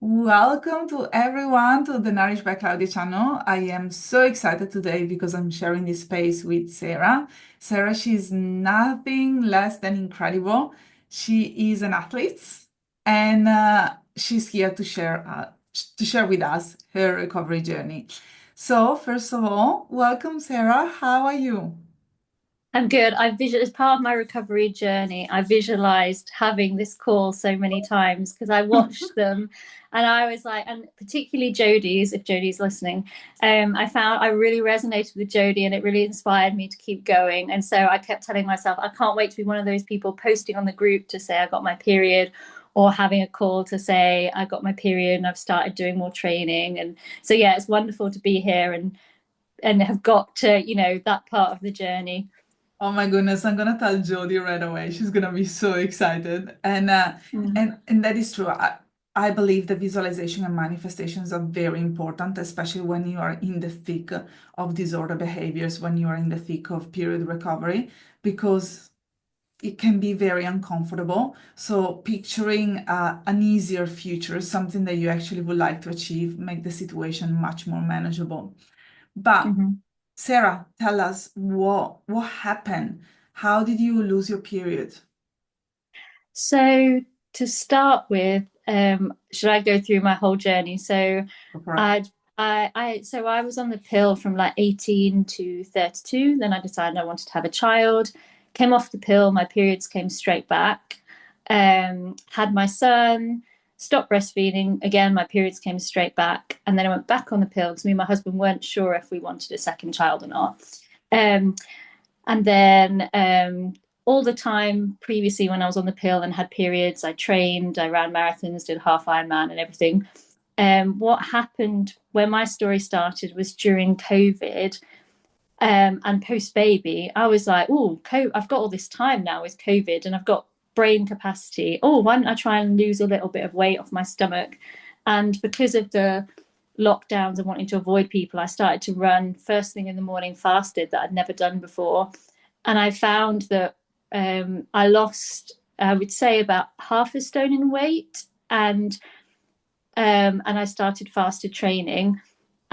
Welcome to everyone to the Nourish by Claudia channel. I am so excited today because I'm sharing this space with Sarah. Sarah, she's nothing less than incredible. She is an athlete and she's here to share with us her recovery journey. So, first of all, welcome, Sarah. How are you? I'm good. As part of my recovery journey, I visualized having this call so many times because I watched them and I was like, and particularly Jodie's, if Jodie's listening, I found I really resonated with Jodie and it really inspired me to keep going. And so I kept telling myself, I can't wait to be one of those people posting on the group to say I got my period or having a call to say I got my period and I've started doing more training. And so, yeah, it's wonderful to be here and have got to, that part of the journey. Oh my goodness, I'm gonna tell Jodie right away. She's gonna be so excited. And uh, Mm. and and that is true. I believe the visualization and manifestations are very important, especially when you are in the thick of disorder behaviors, when you are in the thick of period recovery, because it can be very uncomfortable. So picturing an easier future, something that you actually would like to achieve, make the situation much more manageable. But Mhm. Sarah, tell us what happened. How did you lose your period? So to start with, should I go through my whole journey? So Go for it. I was on the pill from like 18 to 32. Then I decided I wanted to have a child. Came off the pill, my periods came straight back. Had my son, stopped breastfeeding. Again, my periods came straight back. And then I went back on the pill because me and my husband weren't sure if we wanted a second child or not. Um, and then all the time previously, when I was on the pill and had periods, I trained, I ran marathons, did half Ironman and everything. What happened when my story started was during COVID and post baby. I was like, oh, I've got all this time now with COVID and I've got brain capacity. Oh, why don't I try and lose a little bit of weight off my stomach? And because of the lockdowns and wanting to avoid people, I started to run first thing in the morning fasted that I'd never done before. And I found that I lost, I would say, about half a stone in weight, and I started fasted training.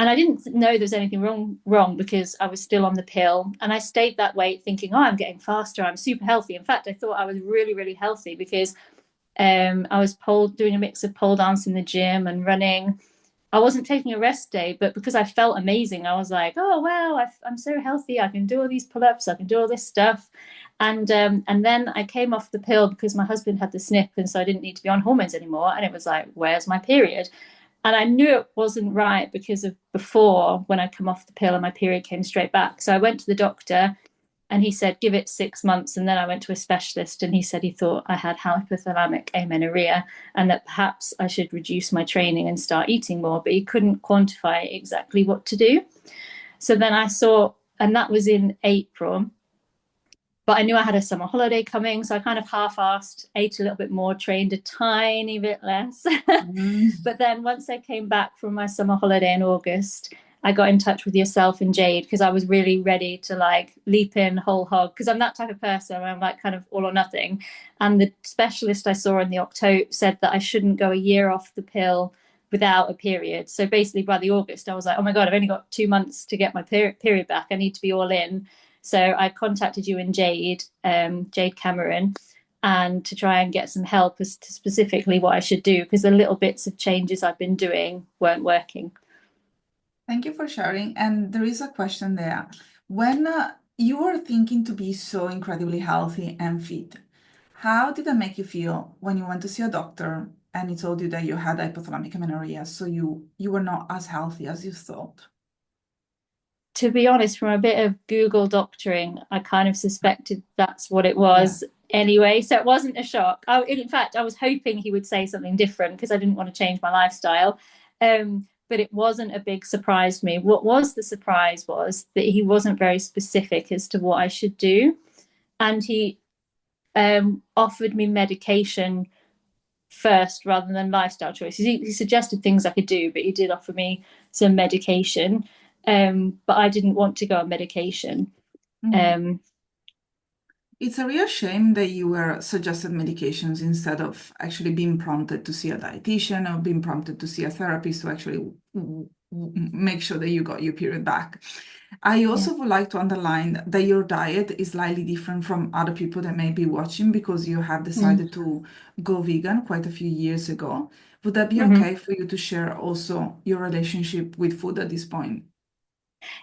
And I didn't know there was anything wrong because I was still on the pill, and I stayed that weight thinking, oh, I'm getting faster, I'm super healthy. In fact, I thought I was really, really healthy because I was doing a mix of pole dance in the gym and running. I wasn't taking a rest day, but because I felt amazing, I was like, oh wow, I'm so healthy. I can do all these pull-ups. I can do all this stuff. And then I came off the pill because my husband had the snip, and so I didn't need to be on hormones anymore. And it was like, where's my period? And I knew it wasn't right because of before when I come off the pill and my period came straight back. So I went to the doctor and he said, give it 6 months. And then I went to a specialist and he said he thought I had hypothalamic amenorrhea and that perhaps I should reduce my training and start eating more, but he couldn't quantify exactly what to do. So then I saw, and that was in April, but I knew I had a summer holiday coming. So I kind of half assed, ate a little bit more, trained a tiny bit less. Mm. But then once I came back from my summer holiday in August, I got in touch with yourself and Jade because I was really ready to like leap in whole hog because I'm that type of person. I'm like kind of all or nothing. And the specialist I saw in the October said that I shouldn't go a year off the pill without a period. So basically by the August, I was like, oh my God, I've only got 2 months to get my period back. I need to be all in. So I contacted you and Jade, Jade Cameron, and to try and get some help as to specifically what I should do because the little bits of changes I've been doing weren't working. Thank you for sharing. And there is a question there. When you were thinking to be so incredibly healthy and fit, how did that make you feel when you went to see a doctor and he told you that you had hypothalamic amenorrhea, so you were not as healthy as you thought? To be honest, from a bit of Google doctoring, I kind of suspected that's what it Yeah. was anyway. So it wasn't a shock. In fact, I was hoping he would say something different because I didn't want to change my lifestyle. But it wasn't a big surprise to me. What was the surprise was that he wasn't very specific as to what I should do. And he offered me medication first rather than lifestyle choices. He suggested things I could do, but he did offer me some medication. But I didn't want to go on medication. Mm. Um, It's a real shame that you were suggested medications instead of actually being prompted to see a dietitian or being prompted to see a therapist to actually make sure that you got your period back. I Yeah. also would like to underline that your diet is slightly different from other people that may be watching because you have Mm. decided to go vegan quite a few years ago. Would that be Mhm. okay for you to share also your relationship with food at this point?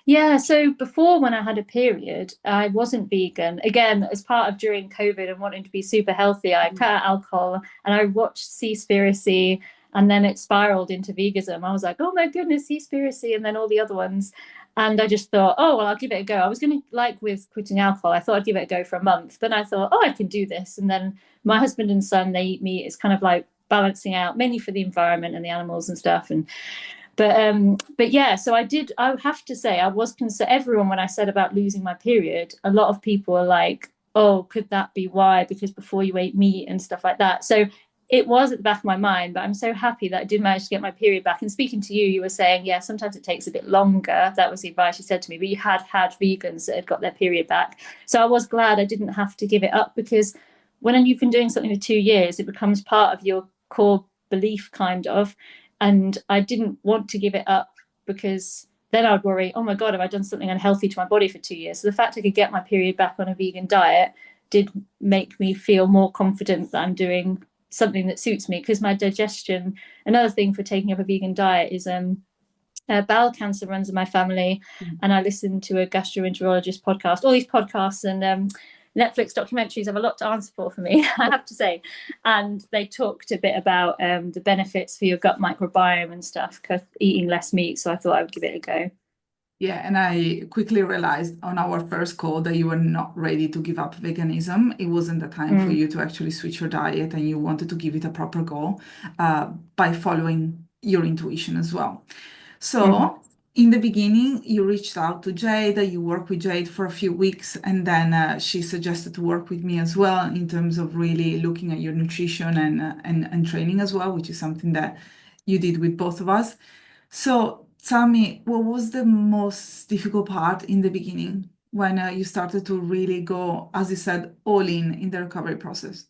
Yeah, so before when I had a period, I wasn't vegan. Again, as part of during COVID and wanting to be super healthy, I cut out alcohol and I watched Seaspiracy and then it spiraled into veganism. I was like, oh my goodness, Seaspiracy and then all the other ones. And I just thought, oh, well, I'll give it a go. I was going to, like with quitting alcohol, I thought I'd give it a go for a month. Then I thought, oh, I can do this. And then my husband and son, they eat meat. It's kind of like balancing out, mainly for the environment and the animals and stuff. And but yeah, so I did. I have to say, I was concerned. Everyone, when I said about losing my period, a lot of people were like, "Oh, could that be why? Because before you ate meat and stuff like that." So it was at the back of my mind. But I'm so happy that I did manage to get my period back. And speaking to you, you were saying, yeah, sometimes it takes a bit longer. That was the advice you said to me. But you had vegans that had got their period back, so I was glad I didn't have to give it up because when you've been doing something for 2 years, it becomes part of your core belief, kind of, and I didn't want to give it up because then I'd worry, oh my God, have I done something unhealthy to my body for 2 years? So the fact I could get my period back on a vegan diet did make me feel more confident that I'm doing something that suits me because my digestion, another thing for taking up a vegan diet is bowel cancer runs in my family, and I listen to a gastroenterologist podcast. All these podcasts and Netflix documentaries have a lot to answer for me, I have to say. And they talked a bit about the benefits for your gut microbiome and stuff, eating less meat. So I thought I would give it a go. Yeah, and I quickly realized on our first call that you were not ready to give up veganism. It wasn't the time for Mm. you to actually switch your diet, and you wanted to give it a proper go by following your intuition as well. Mm-hmm. So, in the beginning, you reached out to Jade, you worked with Jade for a few weeks, and then she suggested to work with me as well in terms of really looking at your nutrition and training as well, which is something that you did with both of us. So tell me, what was the most difficult part in the beginning when you started to really go, as you said, all in the recovery process?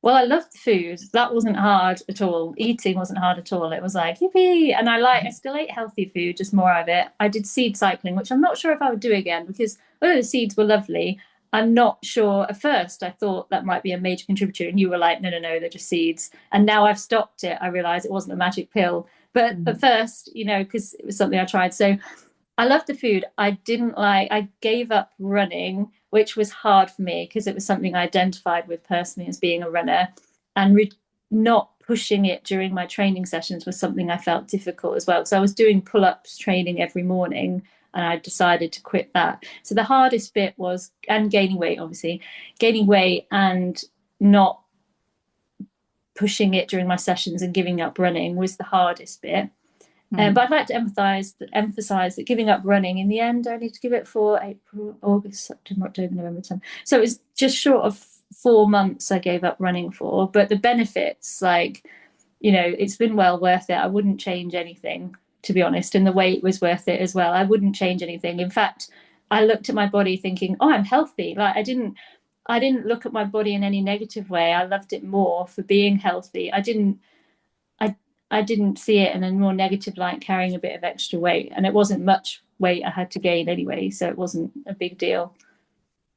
Well, I loved the food. That wasn't hard at all. Eating wasn't hard at all. It was like yippee, and I still ate healthy food, just more of it. I did seed cycling, which I'm not sure if I would do again because although the seeds were lovely, I'm not sure. At first, I thought that might be a major contributor, and you were like, no, no, no, they're just seeds. And now I've stopped it. I realize it wasn't a magic pill, but at Mhm. first, because it was something I tried. So I loved the food. I gave up running, which was hard for me because it was something I identified with personally as being a runner. And not pushing it during my training sessions was something I felt difficult as well. So I was doing pull ups training every morning and I decided to quit that. So the hardest bit was, and gaining weight, obviously, gaining weight and not pushing it during my sessions and giving up running was the hardest bit. But Mhm. I'd like to emphasize that giving up running in the end, I need to give it for April, August, September, October, November, December. So it was just short of 4 months I gave up running for. But the benefits, like, it's been well worth it. I wouldn't change anything, to be honest. And the weight was worth it as well. I wouldn't change anything. In fact, I looked at my body thinking, oh, I'm healthy. Like I didn't look at my body in any negative way. I loved it more for being healthy. I I didn't see it in a more negative light, carrying a bit of extra weight, and it wasn't much weight I had to gain anyway, so it wasn't a big deal.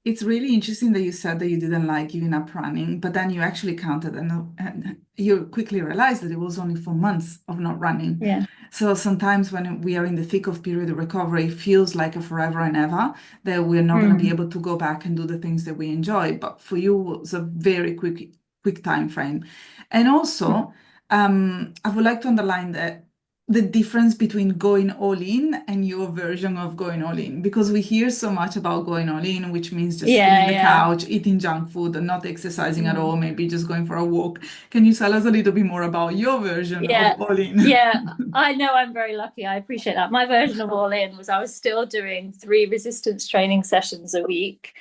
It's really interesting that you said that you didn't like giving up running, but then you actually counted and you quickly realized that it was only 4 months of not running. Yeah. So sometimes when we are in the thick of period of recovery, it feels like a forever and ever that we're not going to be Mm. able to go back and do the things that we enjoy. But for you, it was a very quick time frame. And also, I would like to underline that the difference between going all in and your version of going all in because we hear so much about going all in, which means just staying in Yeah, the yeah. couch, eating junk food, and not exercising at Mm. all, maybe just going for a walk. Can you tell us a little bit more about your version of Yeah, all in? yeah. I know I'm very lucky. I appreciate that. My version of all in was I was still doing 3 resistance training sessions a week.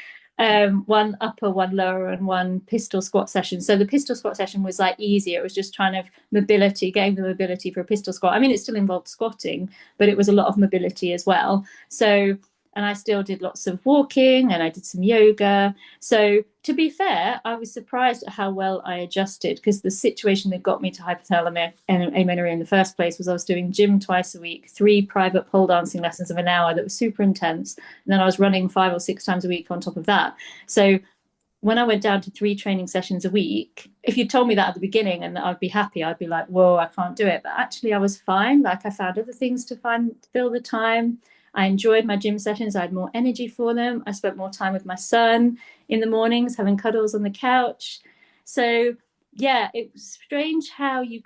One upper, one lower, and one pistol squat session. So the pistol squat session was like easier. It was just trying of mobility, getting the mobility for a pistol squat. I mean, it still involved squatting, but it was a lot of mobility as well. So and I still did lots of walking and I did some yoga. So to be fair, I was surprised at how well I adjusted, because the situation that got me to hypothalamic and amenorrhea in the first place was I was doing gym twice a week, 3 private pole dancing lessons of an hour that was super intense, and then I was running 5 or 6 times a week on top of that. So when I went down to 3 training sessions a week, if you told me that at the beginning and I'd be happy, I'd be like, whoa, I can't do it. But actually, I was fine. Like, I found other things to fill the time. I enjoyed my gym sessions. I had more energy for them. I spent more time with my son in the mornings, having cuddles on the couch. So, yeah, it was strange how you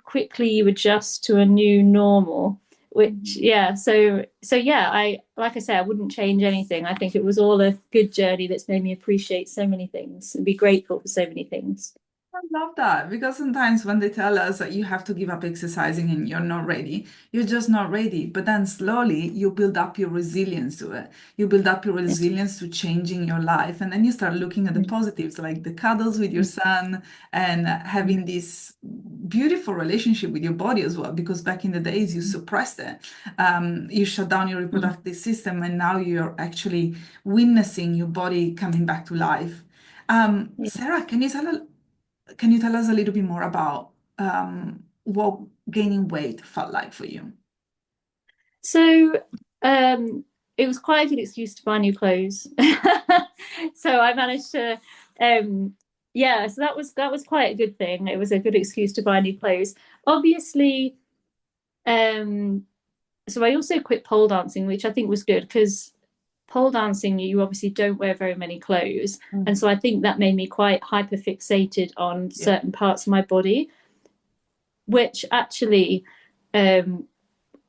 adjust to a new normal, which, yeah, so yeah, I, like I say, I wouldn't change anything. I think it was all a good journey that's made me appreciate so many things and be grateful for so many things. I love that because sometimes when they tell us that you have to give up exercising and you're not ready, you're just not ready. But then slowly you build up your resilience to it. You build up your resilience to changing your life. And then you start looking at the positives, like the cuddles with your son and having this beautiful relationship with your body as well. Because back in the days, you suppressed it. You shut down your reproductive system, and now you're actually witnessing your body coming back to life. Sarah, can you tell us a little bit more about what gaining weight felt like for you? So um, it was quite a good excuse to buy new clothes. So I managed to, yeah. So that was quite a good thing. It was a good excuse to buy new clothes. Obviously, um, so I also quit pole dancing, which I think was good, because pole dancing you obviously don't wear very many clothes, and Mm. so I think that made me quite hyper fixated on Yeah. certain parts of my body, which actually um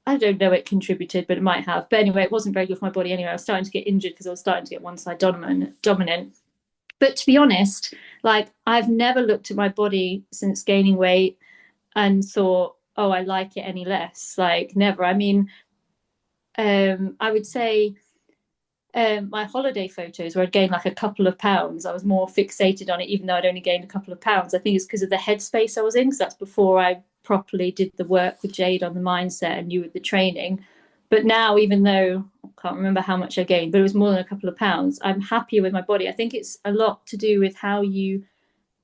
I don't know, it contributed, but it might have. But anyway, it wasn't very good for my body anyway. I was starting to get injured because I was starting to get one side dominant. But to be honest, like, I've never looked at my body since gaining weight and thought, oh, I like it any less. Like, never. I mean, I would say my holiday photos where I'd gained like a couple of pounds, I was more fixated on it, even though I'd only gained a couple of pounds. I think it's because of the headspace I was in, because that's before I properly did the work with Jade on the mindset and you with the training. But now, even though I can't remember how much I gained, but it was more than a couple of pounds, I'm happier with my body. I think it's a lot to do with how you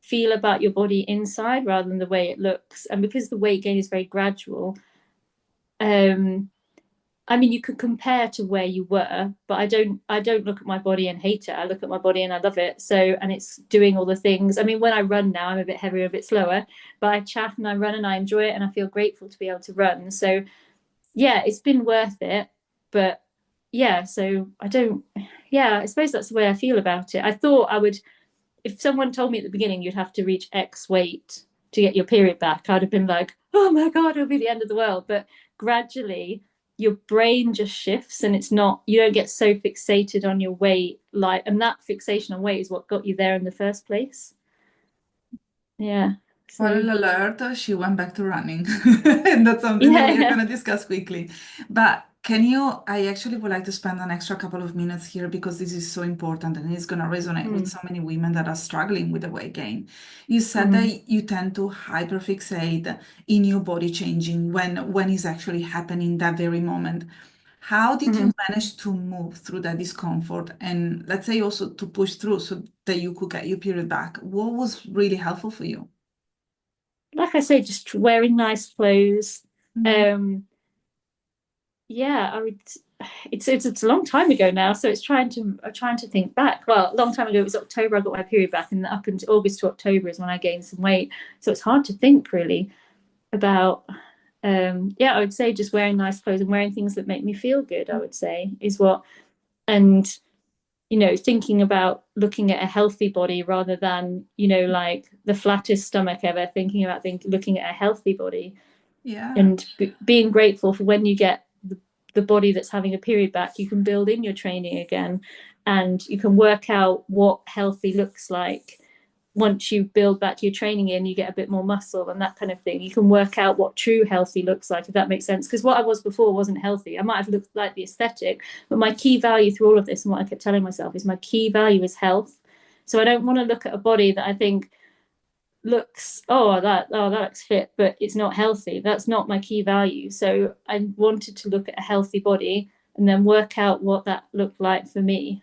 feel about your body inside rather than the way it looks. And because the weight gain is very gradual, um, I mean, you could compare to where you were, but I don't look at my body and hate it. I look at my body and I love it. So, and it's doing all the things. I mean, when I run now, I'm a bit heavier, a bit slower, but I chat and I run and I enjoy it and I feel grateful to be able to run. So, yeah, it's been worth it. But yeah, so I don't, yeah, I suppose that's the way I feel about it. I thought I would, if someone told me at the beginning you'd have to reach X weight to get your period back, I'd have been like, oh my God, it'll be the end of the world. But gradually, your brain just shifts, and it's not, you don't get so fixated on your weight. Like, and that fixation on weight is what got you there in the first place. Yeah. So, Spoiler alert, she went back to running. And that's something that yeah, we are yeah. going to discuss quickly. But can you, I actually would like to spend an extra couple of minutes here because this is so important and it's going to resonate with Mm, so many women that are struggling with the weight gain. You said mm, that you tend to hyperfixate in your body changing when it's actually happening that very moment. How did you mm. manage to move through that discomfort and let's say also to push through so that you could get your period back? What was really helpful for you? Like I say, just wearing nice clothes. Mhm. Um, yeah, I would. It's a long time ago now, so it's trying to think back. Well, a long time ago, it was October. I got my period back, and up until August to October is when I gained some weight. So it's hard to think really about. Yeah, I would say just wearing nice clothes and wearing things that make me feel good. I would say is what, and thinking about looking at a healthy body rather than like the flattest stomach ever. Thinking about looking at a healthy body Yeah. and being grateful for when you get the body that's having a period back, you can build in your training again, and you can work out what healthy looks like. Once you build back your training in, you get a bit more muscle and that kind of thing. You can work out what true healthy looks like, if that makes sense. Because what I was before wasn't healthy. I might have looked like the aesthetic, but my key value through all of this, and what I kept telling myself, is my key value is health. So I don't want to look at a body that I think looks, that looks fit, but it's not healthy. That's not my key value. So I wanted to look at a healthy body and then work out what that looked like for me.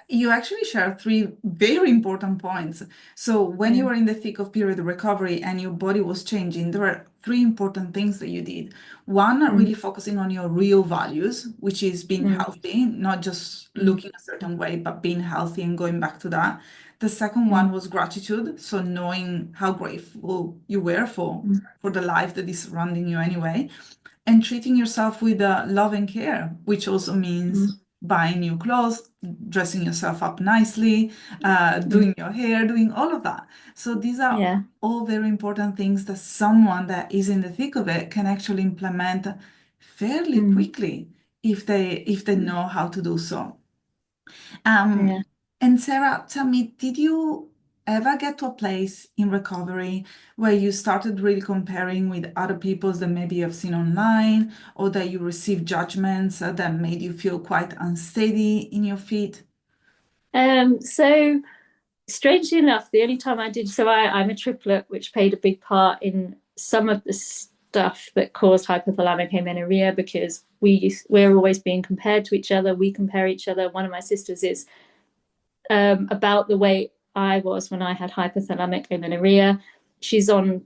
You actually share three very important points. So, when you Yeah. were in the thick of period recovery and your body was changing, there are three important things that you did. One, Mm, really focusing on your real values, which is being mm, healthy, not just mm, looking a certain way, but being healthy and going back to that. The second one mm, was gratitude. So, knowing how grateful you were mm, for the life that is surrounding you anyway, and treating yourself with love and care, which also means mm, buying new clothes, dressing yourself up nicely, mm. doing your hair, doing all of that. So these are Yeah. all very important things that someone that is in the thick of it can actually implement fairly Mm, quickly if they mm. know how to do so. Um, Yeah. and Sarah, tell me, did you ever get to a place in recovery where you started really comparing with other people that maybe you've seen online, or that you received judgments that made you feel quite unsteady in your feet? So strangely enough, the only time I did so I'm a triplet, which played a big part in some of the stuff that caused hypothalamic amenorrhea because we're always being compared to each other. We compare each other. One of my sisters is about the weight I was when I had hypothalamic amenorrhea. She's on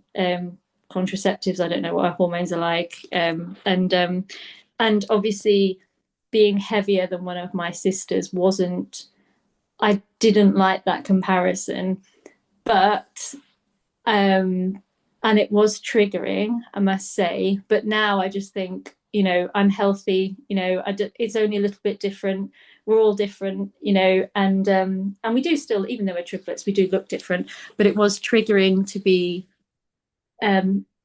contraceptives. I don't know what her hormones are like, and obviously being heavier than one of my sisters wasn't. I didn't like that comparison, but and it was triggering, I must say. But now I just think, I'm healthy. It's only a little bit different. We're all different, and we do still, even though we're triplets, we do look different. But it was triggering to be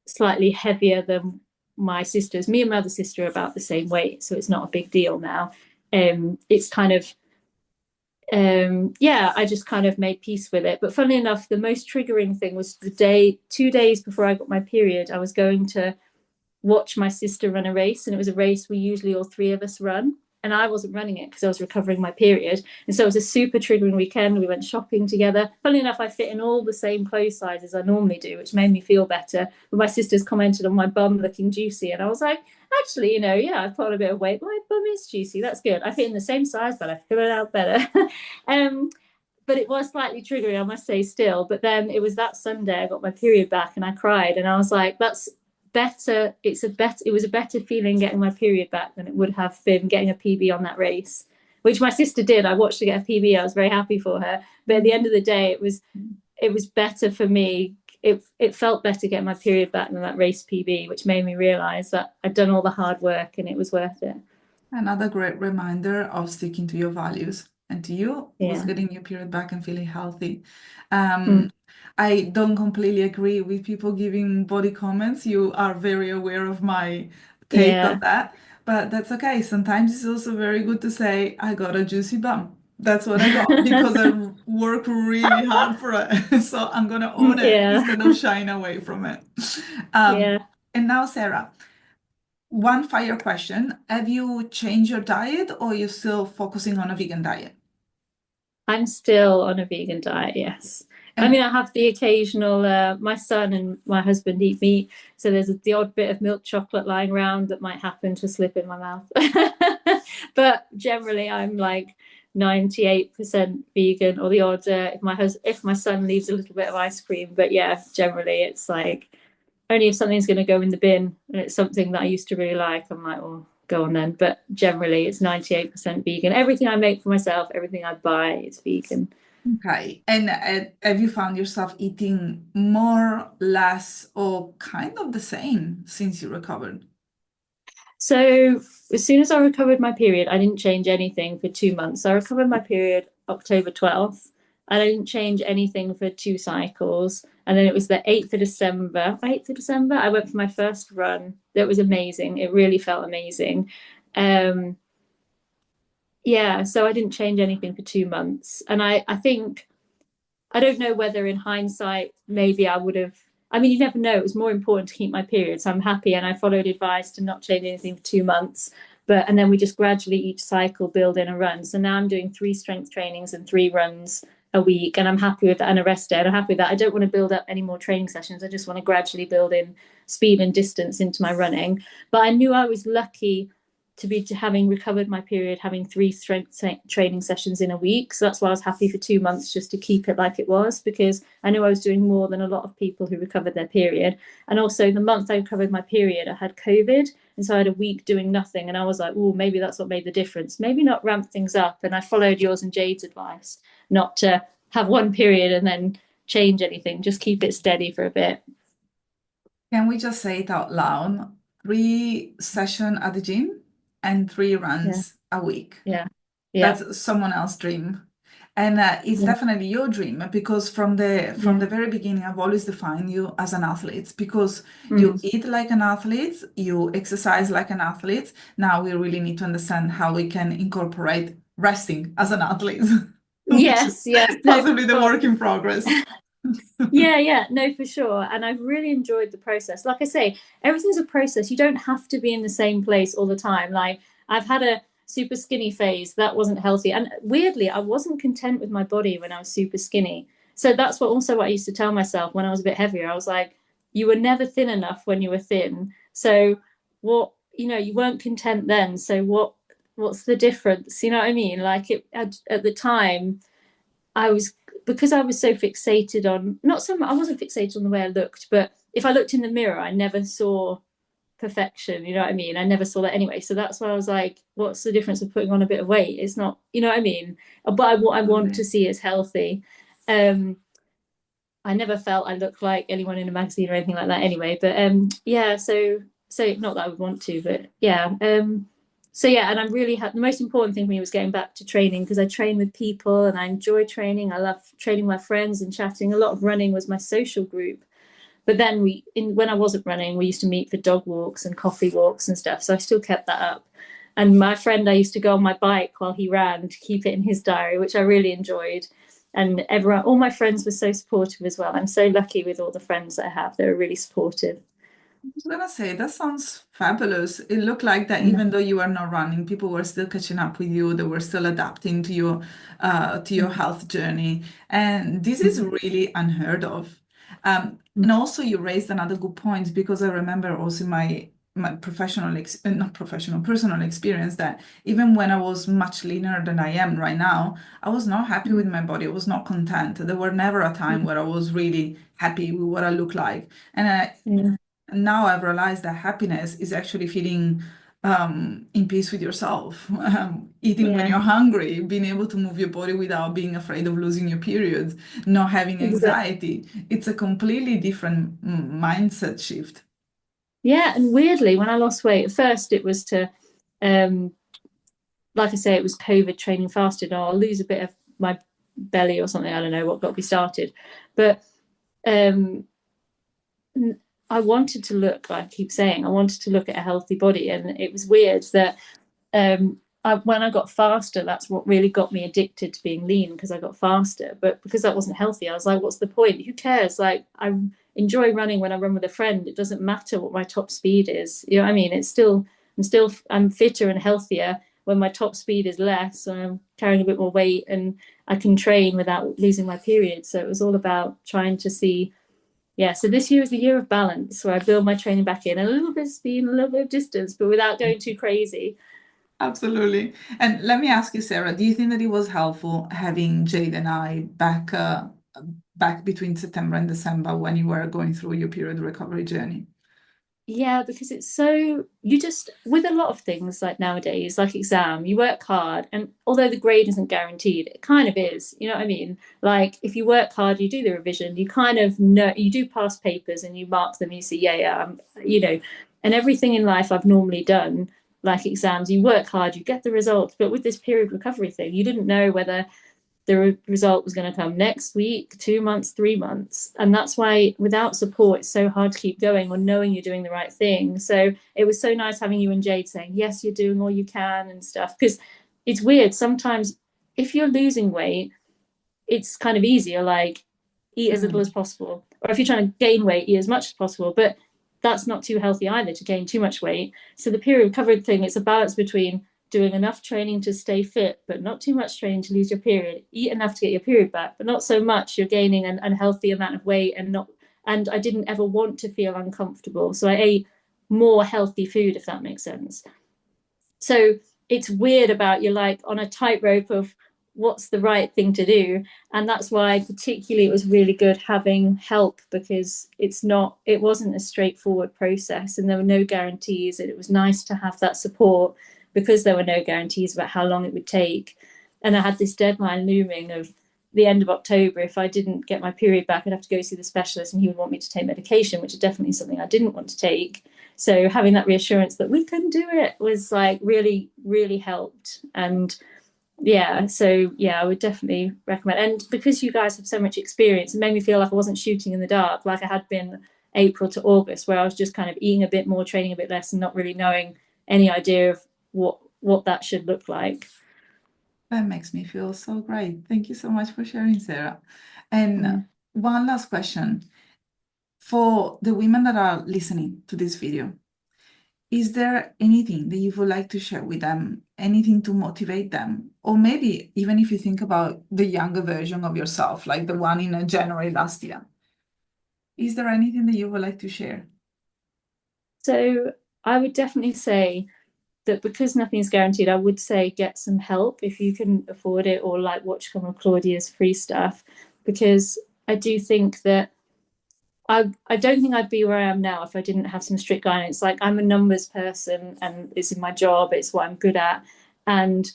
slightly heavier than my sisters. Me and my other sister are about the same weight, so it's not a big deal now. It's kind of yeah, I just kind of made peace with it. But funnily enough, the most triggering thing was 2 days before I got my period, I was going to watch my sister run a race, and it was a race we usually all three of us run. And I wasn't running it because I was recovering my period. And so it was a super triggering weekend. We went shopping together. Funnily enough, I fit in all the same clothes sizes I normally do, which made me feel better. But my sisters commented on my bum looking juicy. And I was like, actually, yeah, I've put on a bit of weight. My bum is juicy. That's good. I fit in the same size, but I fill it out better. um, but it was slightly triggering, I must say, still. But then it was that Sunday I got my period back and I cried, and I was like, that's better. It was a better feeling getting my period back than it would have been getting a PB on that race, which my sister did. I watched her get a PB. I was very happy for her. But at the end of the day, it was better for me. It felt better getting my period back than that race PB, which made me realize that I'd done all the hard work and it was worth it. Another great reminder of sticking to your values. And to you was Yeah. getting your period back and feeling healthy. Mm. Um, I don't completely agree with people giving body comments. You are very aware of my take on Yeah. that, but that's okay. Sometimes it's also very good to say, I got a juicy bum. That's what I got because I work really hard for it. So I'm gonna own it Yeah. instead of shying away from it. Um, Yeah. and now, Sarah. One fire question. Have you changed your diet or are you still focusing on a vegan diet? I'm still on a vegan diet, yes. I mean, And I have the occasional, my son and my husband eat meat, so there's the odd bit of milk chocolate lying around that might happen to slip in my mouth. But generally, I'm like 98% vegan, or the odd, if my son leaves a little bit of ice cream. But yeah, generally, it's like only if something's going to go in the bin and it's something that I used to really like, I'm like, oh, go on then. But generally, it's 98% vegan. Everything I make for myself, everything I buy, is vegan. okay. And have you found yourself eating more, less, or kind of the same since you recovered? So as soon as I recovered my period, I didn't change anything for 2 months. So I recovered my period October 12th, and I didn't change anything for two cycles. And then it was the 8th of December. 8th of December, I went for my first run. That was amazing. It really felt amazing. Um, yeah, so I didn't change anything for 2 months. And I think, I don't know whether in hindsight, maybe I would have. I mean, you never know. It was more important to keep my period. So I'm happy. And I followed advice to not change anything for 2 months. And then we just gradually each cycle build in a run. So now I'm doing 3 strength trainings and 3 runs a week. And I'm happy with that, and a rest day. And I'm happy with that. I don't want to build up any more training sessions. I just want to gradually build in speed and distance into my running. But I knew I was lucky to be having recovered my period, having 3 strength training sessions in a week. So that's why I was happy for 2 months, just to keep it like it was, because I knew I was doing more than a lot of people who recovered their period. And also the month I recovered my period, I had COVID. And so I had a week doing nothing. And I was like, oh, maybe that's what made the difference. Maybe not ramp things up. And I followed yours and Jade's advice, not to have one period and then change anything, just keep it steady for a bit. Can we just say it out loud? 3 sessions at the gym and three Yeah. runs a week. Yeah. Yeah. That's someone else's dream. And it's Yeah. definitely your dream because from the Yeah. very beginning, I've always defined you as an athlete because you Mm. eat like an athlete, you exercise like an athlete. Now we really need to understand how we can incorporate resting as an athlete, which is Yes, yes, no, for possibly the sure. work in progress. Yeah, yeah, no, for sure. And I've really enjoyed the process. Like I say, everything's a process. You don't have to be in the same place all the time. Like I've had a super skinny phase that wasn't healthy. And weirdly, I wasn't content with my body when I was super skinny. So that's what I used to tell myself when I was a bit heavier. I was like, you were never thin enough when you were thin. So what, you weren't content then. So what's the difference? You know what I mean? Like at the time I was, because I was so fixated on, not so much, I wasn't fixated on the way I looked, but if I looked in the mirror, I never saw perfection. You know what I mean? I never saw that anyway. So that's why I was like, what's the difference of putting on a bit of weight? It's not, you know what I mean? But what I want to Absolutely. see is healthy. Um, I never felt I looked like anyone in a magazine or anything like that anyway. But yeah, so not that I would want to, but yeah. So yeah, and I'm really the most important thing for me was getting back to training, because I train with people and I enjoy training. I love training with my friends and chatting. A lot of running was my social group. But then when I wasn't running, we used to meet for dog walks and coffee walks and stuff. So I still kept that up. And my friend, I used to go on my bike while he ran to keep it in his diary, which I really enjoyed. And everyone, all my friends were so supportive as well. I'm so lucky with all the friends that I have. They were really supportive. I was gonna say that sounds fabulous. It looked like that Mm. even though you were not running, people were still catching up with you. They were still adapting to your health journey, and this is Mm. really unheard of. And also, you raised another good point because I remember also my not professional, personal experience that even when I was much leaner than I am right now, I was not happy Mm. with my body. I was not content. There were never a time Mm. where I was really happy with what I look like. And Yeah. now I've realized that happiness is actually feeling in peace with yourself, eating when Yeah. you're hungry, being able to move your body without being afraid of losing your period, not having Exactly. anxiety. It's a completely different mindset shift. Yeah. And weirdly, when I lost weight, at first it was to, um, like I say, it was COVID training fasted. Or I'll lose a bit of my belly or something. I don't know what got me started. But um, I wanted to look, I keep saying, I wanted to look at a healthy body. And it was weird that when I got faster, that's what really got me addicted to being lean, because I got faster. But because that wasn't healthy, I was like, what's the point? Who cares? Like, I enjoy running when I run with a friend. It doesn't matter what my top speed is. You know what I mean? I'm fitter and healthier when my top speed is less and I'm carrying a bit more weight and I can train without losing my period. So it was all about trying to see, yeah, so this year is the year of balance, where I build my training back in, a little bit of speed and a little bit of distance, but without going too crazy. Absolutely. And let me ask you, Sarah, do you think that it was helpful having Jade and I back between September and December when you were going through your period recovery journey? Yeah, because it's so, you just, with a lot of things like nowadays, like exam, you work hard, and although the grade isn't guaranteed, it kind of is. You know what I mean? Like if you work hard, you do the revision, you kind of know, you do pass papers and you mark them, you see, yeah, yeah, and everything in life I've normally done, like exams, you work hard, you get the results. But with this period recovery thing, you didn't know whether the result was going to come next week, 2 months, 3 months. And that's why without support, it's so hard to keep going or knowing you're doing the right thing. So it was so nice having you and Jade saying, yes, you're doing all you can and stuff. Because it's weird. Sometimes if you're losing weight, it's kind of easier, like eat as little as Mm. possible. Or if you're trying to gain weight, eat as much as possible. But that's not too healthy either, to gain too much weight. So the period recovery thing, it's a balance between doing enough training to stay fit, but not too much training to lose your period. Eat enough to get your period back, but not so much you're gaining an unhealthy amount of weight and not. And I didn't ever want to feel uncomfortable, so I ate more healthy food, if that makes sense. So it's weird about you're like on a tightrope of what's the right thing to do. And that's why particularly it was really good having help, because it wasn't a straightforward process and there were no guarantees, and it was nice to have that support because there were no guarantees about how long it would take. And I had this deadline looming of the end of October. If I didn't get my period back, I'd have to go see the specialist and he would want me to take medication, which is definitely something I didn't want to take. So having that reassurance that we can do it was like really, really helped. And yeah, so yeah, I would definitely recommend. And because you guys have so much experience, it made me feel like I wasn't shooting in the dark, like I had been April to August, where I was just kind of eating a bit more, training a bit less, and not really knowing any idea of what that should look like. That makes me feel so great. Thank you so much for sharing, Sarah. And Mm. one last question for the women that are listening to this video. Is there anything that you would like to share with them? Anything to motivate them? Or maybe even if you think about the younger version of yourself, like the one in January last year, is there anything that you would like to share? So I would definitely say that because nothing's guaranteed, I would say get some help if you can afford it, or like watch some of Claudia's free stuff, because I do think that I don't think I'd be where I am now if I didn't have some strict guidance. Like I'm a numbers person and it's in my job, it's what I'm good at. And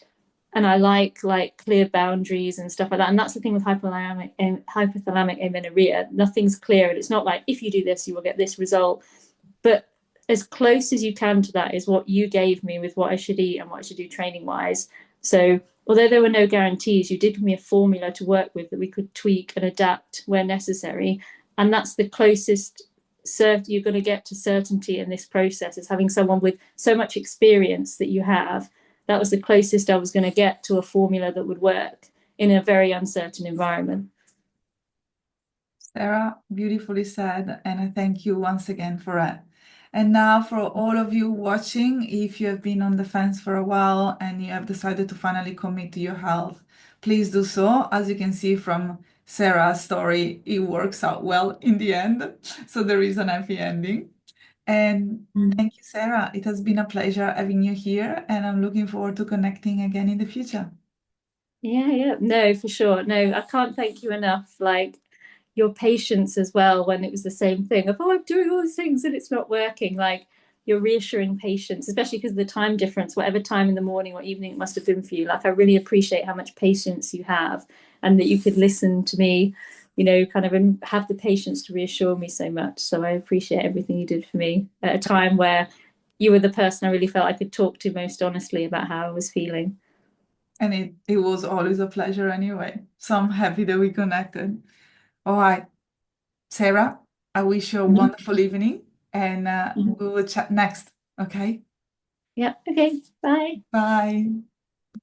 I like clear boundaries and stuff like that. And that's the thing with hypothalamic amenorrhea. Nothing's clear. And it's not like if you do this, you will get this result. But as close as you can to that is what you gave me with what I should eat and what I should do training wise. So although there were no guarantees, you did give me a formula to work with that we could tweak and adapt where necessary. And that's the closest you're going to get to certainty in this process, is having someone with so much experience that you have. That was the closest I was going to get to a formula that would work in a very uncertain environment. Sarah, beautifully said, and I thank you once again for it. And now, for all of you watching, if you have been on the fence for a while and you have decided to finally commit to your health, please do so. As you can see from Sarah's story, it works out well in the end. So there is an happy ending. And thank you, Sarah. It has been a pleasure having you here, and I'm looking forward to connecting again in the future. Yeah, no, for sure. No, I can't thank you enough. Like your patience as well when it was the same thing of, oh, I'm doing all these things and it's not working. Like your reassuring patience, especially because of the time difference, whatever time in the morning or evening it must have been for you. Like I really appreciate how much patience you have and that you could listen to me, kind of and have the patience to reassure me so much. So I appreciate everything you did for me at a time where you were the person I really felt I could talk to most honestly about how I was feeling. And it was always a pleasure anyway. So I'm happy that we connected. All right, Sarah, I wish you a Mhm. wonderful evening and Mhm. we will chat next. Okay, Yeah, okay, bye. bye.